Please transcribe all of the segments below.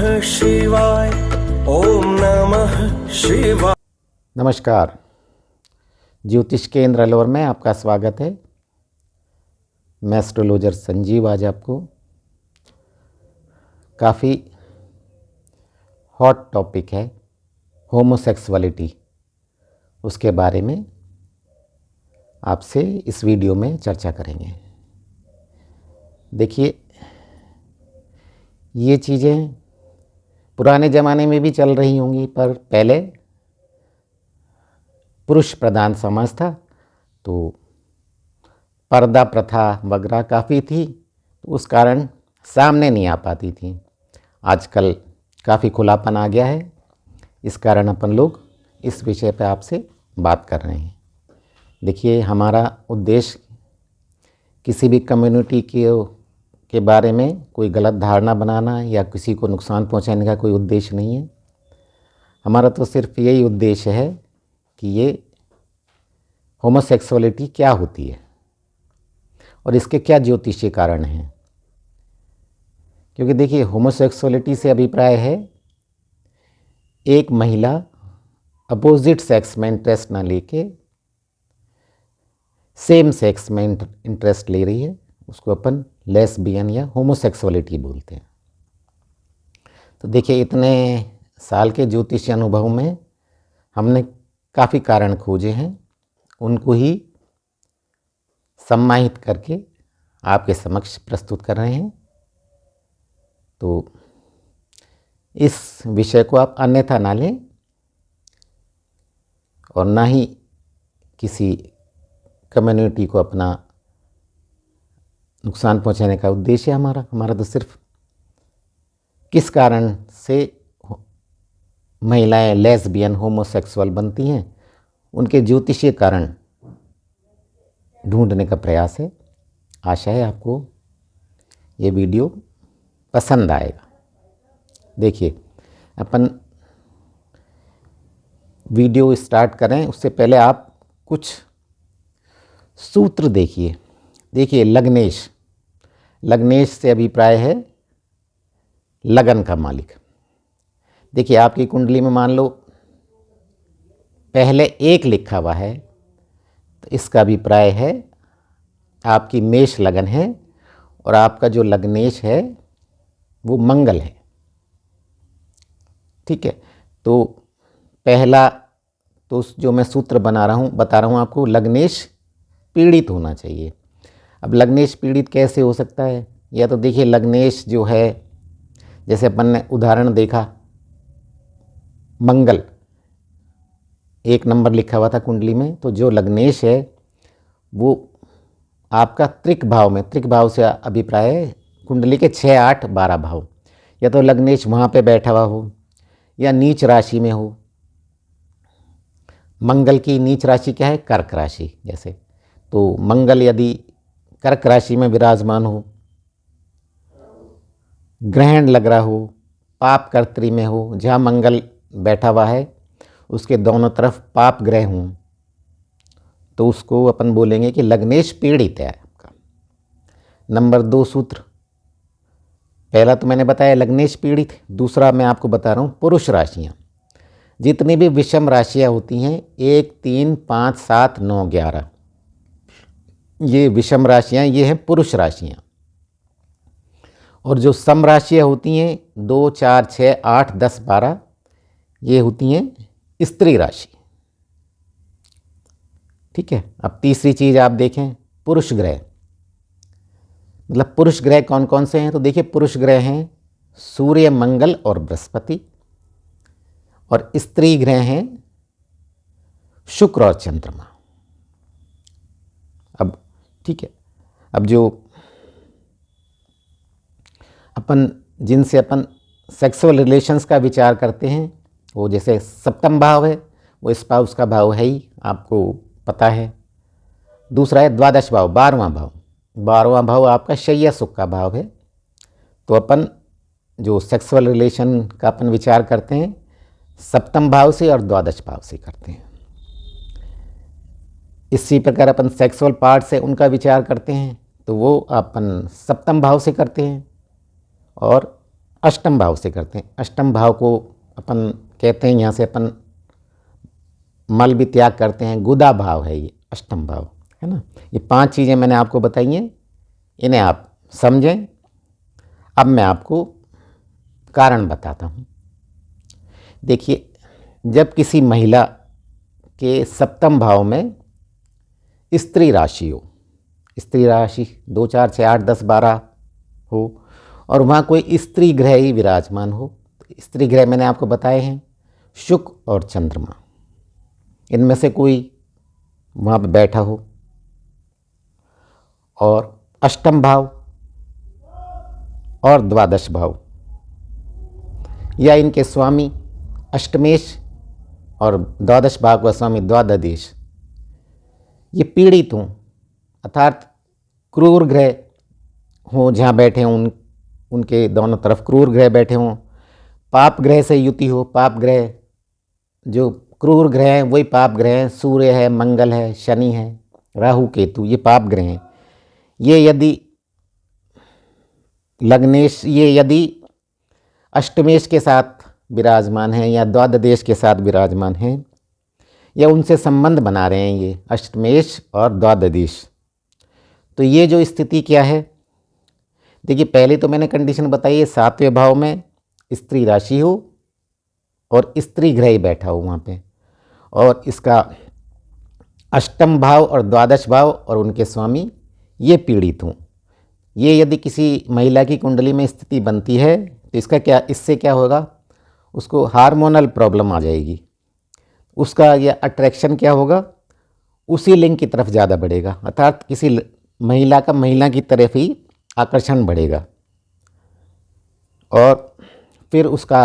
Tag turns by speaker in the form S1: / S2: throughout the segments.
S1: शिवाय। ओम नमः शिवाय।
S2: नमस्कार, ज्योतिष केंद्र अलवर में आपका स्वागत है। मैं एस्ट्रोलॉजर संजीव आज आपको काफ़ी हॉट टॉपिक है होमोसेक्सुअलिटी, उसके बारे में आपसे इस वीडियो में चर्चा करेंगे। देखिए, ये चीज़ें पुराने ज़माने में भी चल रही होंगी, पर पहले पुरुष प्रधान समाज था तो पर्दा प्रथा वगैरह काफ़ी थी, तो उस कारण सामने नहीं आ पाती थी। आजकल काफ़ी खुलापन आ गया है, इस कारण अपन लोग इस विषय पर आपसे बात कर रहे हैं। देखिए, हमारा उद्देश्य किसी भी कम्युनिटी के बारे में कोई गलत धारणा बनाना या किसी को नुकसान पहुंचाने का कोई उद्देश्य नहीं है। हमारा तो सिर्फ यही उद्देश्य है कि ये होमोसेक्सुअलिटी क्या होती है और इसके क्या ज्योतिषीय कारण हैं। क्योंकि देखिए, होमोसेक्सुअलिटी से अभिप्राय है एक महिला अपोजिट सेक्स में इंटरेस्ट ना लेके सेम सेक्स में इंटरेस्ट ले रही है, उसको अपन लेस्बियन या होमोसेक्सुअलिटी बोलते हैं। तो देखिए, इतने साल के ज्योतिषीय अनुभव में हमने काफ़ी कारण खोजे हैं, उनको ही सम्मानित करके आपके समक्ष प्रस्तुत कर रहे हैं। तो इस विषय को आप अन्यथा ना लें और ना ही किसी कम्युनिटी को अपना नुकसान पहुंचाने का उद्देश्य है हमारा तो सिर्फ किस कारण से महिलाएं लेस्बियन होमोसेक्सुअल बनती हैं, उनके ज्योतिषीय कारण ढूंढने का प्रयास है। आशा है आपको ये वीडियो पसंद आएगा। देखिए, अपन वीडियो स्टार्ट करें उससे पहले आप कुछ सूत्र देखिए। देखिए, लग्नेश से अभिप्राय है लगन का मालिक। देखिए, आपकी कुंडली में मान लो पहले 1 लिखा हुआ है, तो इसका अभिप्राय है आपकी मेष लगन है और आपका जो लग्नेश है वो मंगल है। ठीक है, तो पहला तो जो मैं सूत्र बता रहा हूँ आपको, लग्नेश पीड़ित होना चाहिए। अब लग्नेश पीड़ित कैसे हो सकता है? या तो देखिए, लग्नेश जो है, जैसे अपन ने उदाहरण देखा, मंगल 1 नंबर लिखा हुआ था कुंडली में, तो जो लग्नेश है वो आपका त्रिक भाव से अभिप्राय है कुंडली के 6, 8, 12 भाव। या तो लग्नेश वहाँ पे बैठा हुआ हो या नीच राशि में हो। मंगल की नीच राशि क्या है? कर्क राशि। जैसे तो मंगल यदि कर्क राशि में विराजमान हो, ग्रहण लग रहा हो, पाप कर्त्री में हो, जहाँ मंगल बैठा हुआ है उसके दोनों तरफ पाप ग्रह हों, तो उसको अपन बोलेंगे कि लग्नेश पीड़ित है आपका। नंबर 2 सूत्र, पहला तो मैंने बताया लग्नेश पीड़ित, दूसरा मैं आपको बता रहा हूँ पुरुष राशियाँ। जितनी भी विषम राशियाँ होती हैं 1, 3, 5, 7, 9, 11, ये विषम राशियाँ, ये हैं पुरुष राशियाँ। और जो सम राशियाँ होती हैं 2, 4, 6, 8, 10, 12, ये होती हैं स्त्री राशि। ठीक है, अब तीसरी चीज़ आप देखें, पुरुष ग्रह। मतलब पुरुष ग्रह कौन कौन से हैं? तो देखिए, पुरुष ग्रह हैं सूर्य, मंगल और बृहस्पति, और स्त्री ग्रह हैं शुक्र और चंद्रमा। अब ठीक है, अब जो जिनसे अपन सेक्सुअल रिलेशंस का विचार करते हैं, वो जैसे सप्तम भाव है, वो स्पाउस का भाव है ही, आपको पता है। दूसरा है द्वादश भाव, 12वां भाव। 12वां भाव आपका शय्या सुख का भाव है। तो अपन जो सेक्सुअल रिलेशन का अपन विचार करते हैं सप्तम भाव से और द्वादश भाव से करते हैं। इसी प्रकार अपन सेक्सुअल पार्ट से उनका विचार करते हैं तो वो अपन सप्तम भाव से करते हैं, और अष्टम भाव से करते हैं। अष्टम भाव को अपन कहते हैं, यहाँ से अपन मल भी त्याग करते हैं, गुदा भाव है ये अष्टम भाव, है ना। ये 5 चीज़ें मैंने आपको बताई हैं, इन्हें आप समझें। अब मैं आपको कारण बताता हूँ। देखिए, जब किसी महिला के सप्तम भाव में स्त्री राशि हो, स्त्री राशि 2 4 6 8 10 12 हो, और वहाँ कोई स्त्री ग्रह ही विराजमान हो, स्त्री ग्रह मैंने आपको बताए हैं शुक्र और चंद्रमा, इनमें से कोई वहाँ पर बैठा हो, और अष्टम भाव और द्वादश भाव, या इनके स्वामी अष्टमेश और द्वादश भाव का स्वामी द्वादशेश ये पीड़ित हों, अर्थात क्रूर ग्रह हों जहाँ बैठे हों, उनके दोनों तरफ क्रूर ग्रह बैठे हों, पाप ग्रह से युति हो, पाप ग्रह जो क्रूर ग्रह हैं वही पाप ग्रह हैं, सूर्य है, मंगल है, शनि है, राहु केतु, ये पाप ग्रह हैं। ये यदि अष्टमेश के साथ विराजमान हैं या द्वादशेश के साथ विराजमान हैं, या उनसे संबंध बना रहे हैं ये अष्टमेश और द्वादशेश, तो ये जो स्थिति क्या है, देखिए पहले तो मैंने कंडीशन बताई है 7वें भाव में स्त्री राशि हो और स्त्री ग्रह ही बैठा हो वहाँ पे, और इसका अष्टम भाव और द्वादश भाव और उनके स्वामी ये पीड़ित हों। ये यदि किसी महिला की कुंडली में स्थिति बनती है तो इससे क्या होगा, उसको हार्मोनल प्रॉब्लम आ जाएगी, उसका यह अट्रैक्शन क्या होगा, उसी लिंग की तरफ ज़्यादा बढ़ेगा, अर्थात किसी महिला का महिला की तरफ ही आकर्षण बढ़ेगा, और फिर उसका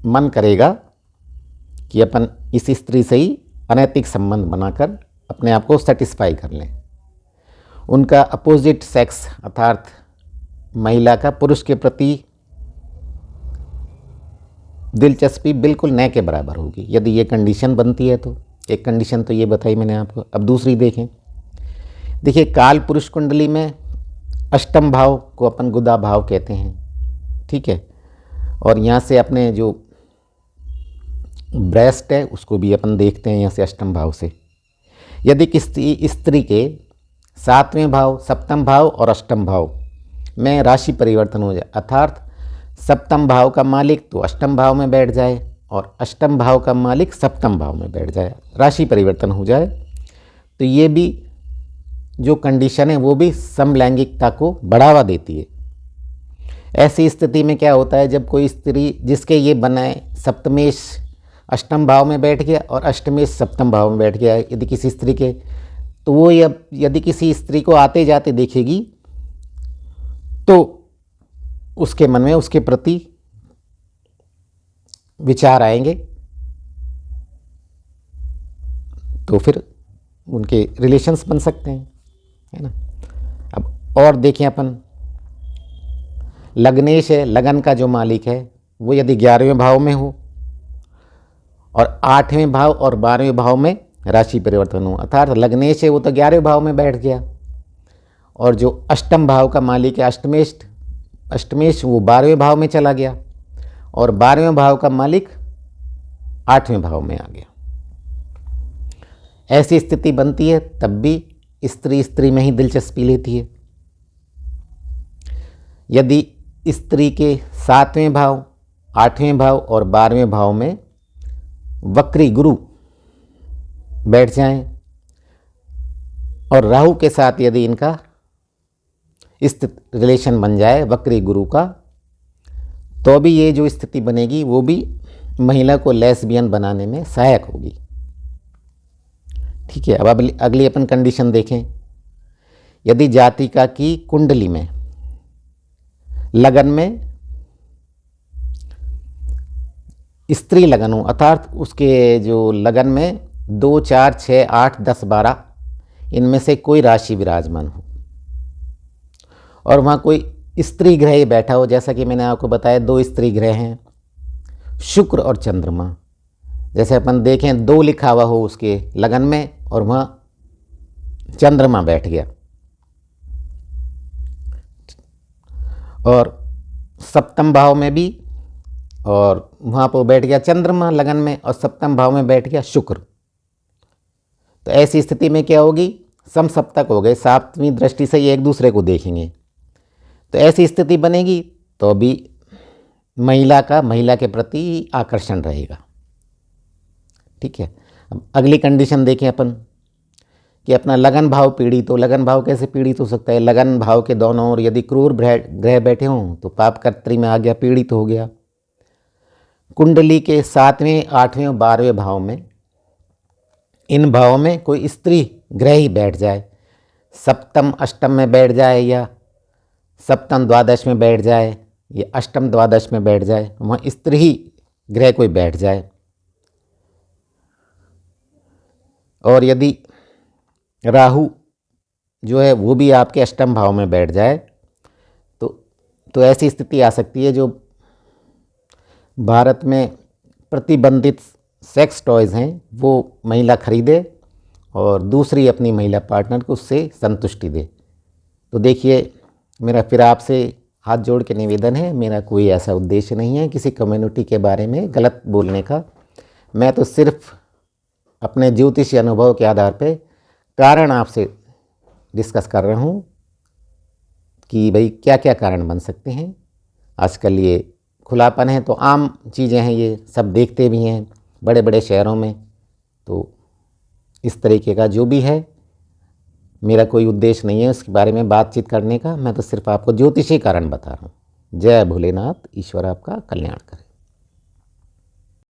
S2: मन करेगा कि अपन इस स्त्री से ही अनैतिक संबंध बनाकर अपने आप को सेटिस्फाई कर लें। उनका अपोजिट सेक्स अर्थात महिला का पुरुष के प्रति दिलचस्पी बिल्कुल न के बराबर होगी यदि ये कंडीशन बनती है तो। एक कंडीशन तो ये बताई मैंने आपको। अब दूसरी देखें, देखिए काल पुरुष कुंडली में अष्टम भाव को अपन गुदा भाव कहते हैं, ठीक है, और यहाँ से अपने जो ब्रेस्ट है उसको भी अपन देखते हैं यहाँ से अष्टम भाव से। यदि किसी स्त्री के 7वें भाव, सप्तम भाव और अष्टम भाव में राशि परिवर्तन हो जाए, अर्थात सप्तम भाव का मालिक तो अष्टम भाव में बैठ जाए और अष्टम भाव का मालिक सप्तम भाव में बैठ जाए, राशि परिवर्तन हो जाए, तो ये भी जो कंडीशन है वो भी समलैंगिकता को बढ़ावा देती है। ऐसी स्थिति में क्या होता है, जब कोई स्त्री जिसके ये बनाए सप्तमेश अष्टम भाव में बैठ गया और अष्टमेश सप्तम भाव में बैठ गया यदि किसी स्त्री के, तो वो यदि किसी स्त्री को आते जाते देखेगी तो उसके मन में उसके प्रति विचार आएंगे, तो फिर उनके रिलेशंस बन सकते हैं, है ना। अब और देखें अपन, लग्नेश है, लगन का जो मालिक है वो यदि 11वें भाव में हो और 8वें भाव और 12वें भाव में राशि परिवर्तन हो, अर्थात लग्नेश है वो तो 11वें भाव में बैठ गया, और जो अष्टम भाव का मालिक है अष्टमेश वो 12वें भाव में चला गया, और 12वें भाव का मालिक 8वें भाव में आ गया। ऐसी स्थिति बनती है तब भी स्त्री में ही दिलचस्पी लेती है। यदि स्त्री के 7वें भाव, 8वें भाव और 12वें भाव में वक्री गुरु बैठ जाएं और राहु के साथ यदि इनका स्थित रिलेशन बन जाए वक्री गुरु का, तो भी ये जो स्थिति बनेगी वो भी महिला को लेस्बियन बनाने में सहायक होगी, ठीक है। अब अगली अपन कंडीशन देखें, यदि जातिका की कुंडली में लगन में स्त्री लगन हो, अर्थात उसके जो लगन में 2 4 6 8 10 12 इनमें से कोई राशि विराजमान हो और वहाँ कोई स्त्री ग्रह बैठा हो, जैसा कि मैंने आपको बताया 2 स्त्री ग्रह हैं, शुक्र और चंद्रमा। जैसे अपन देखें 2 लिखा हुआ हो उसके लगन में और वहाँ चंद्रमा बैठ गया, और सप्तम भाव में भी, और वहाँ पर बैठ गया चंद्रमा लगन में, और सप्तम भाव में बैठ गया शुक्र। तो ऐसी स्थिति में क्या होगी, समसप्तक हो गए, सातवीं दृष्टि से ये एक दूसरे को देखेंगे। तो ऐसी स्थिति बनेगी तो भी महिला के प्रति आकर्षण रहेगा। ठीक है। अब अगली कंडीशन देखें अपन कि अपना लगन भाव पीड़ित हो। लगन भाव कैसे पीड़ित हो सकता है, लगन भाव के दोनों ओर यदि क्रूर ग्रह बैठे हों तो पाप कर्त्री में आ गया, पीड़ित हो गया। कुंडली के 7वें, 8वें और 12वें भाव में, इन भावों में कोई स्त्री ग्रह ही बैठ जाए, सप्तम अष्टम में बैठ जाए, या सप्तम द्वादश में बैठ जाए, या अष्टम द्वादश में बैठ जाए, वहाँ स्त्री ही ग्रह कोई बैठ जाए, और यदि राहु जो है वो भी आपके अष्टम भाव में बैठ जाए तो ऐसी स्थिति आ सकती है जो भारत में प्रतिबंधित सेक्स टॉयज़ हैं वो महिला खरीदे और दूसरी अपनी महिला पार्टनर को उससे संतुष्टि दे। तो देखिए, मेरा फिर आपसे हाथ जोड़ के निवेदन है, मेरा कोई ऐसा उद्देश्य नहीं है किसी कम्युनिटी के बारे में गलत बोलने का। मैं तो सिर्फ अपने ज्योतिषी अनुभव के आधार पे कारण आपसे डिस्कस कर रहा हूँ कि भाई क्या क्या कारण बन सकते हैं। आजकल ये खुलापन है तो आम चीज़ें हैं, ये सब देखते भी हैं बड़े बड़े शहरों में। तो इस तरीके का जो भी है, मेरा कोई उद्देश्य नहीं है उसके बारे में बातचीत करने का। मैं तो सिर्फ आपको ज्योतिषी कारण बता रहा हूँ। जय भोलेनाथ, ईश्वर आपका कल्याण करे।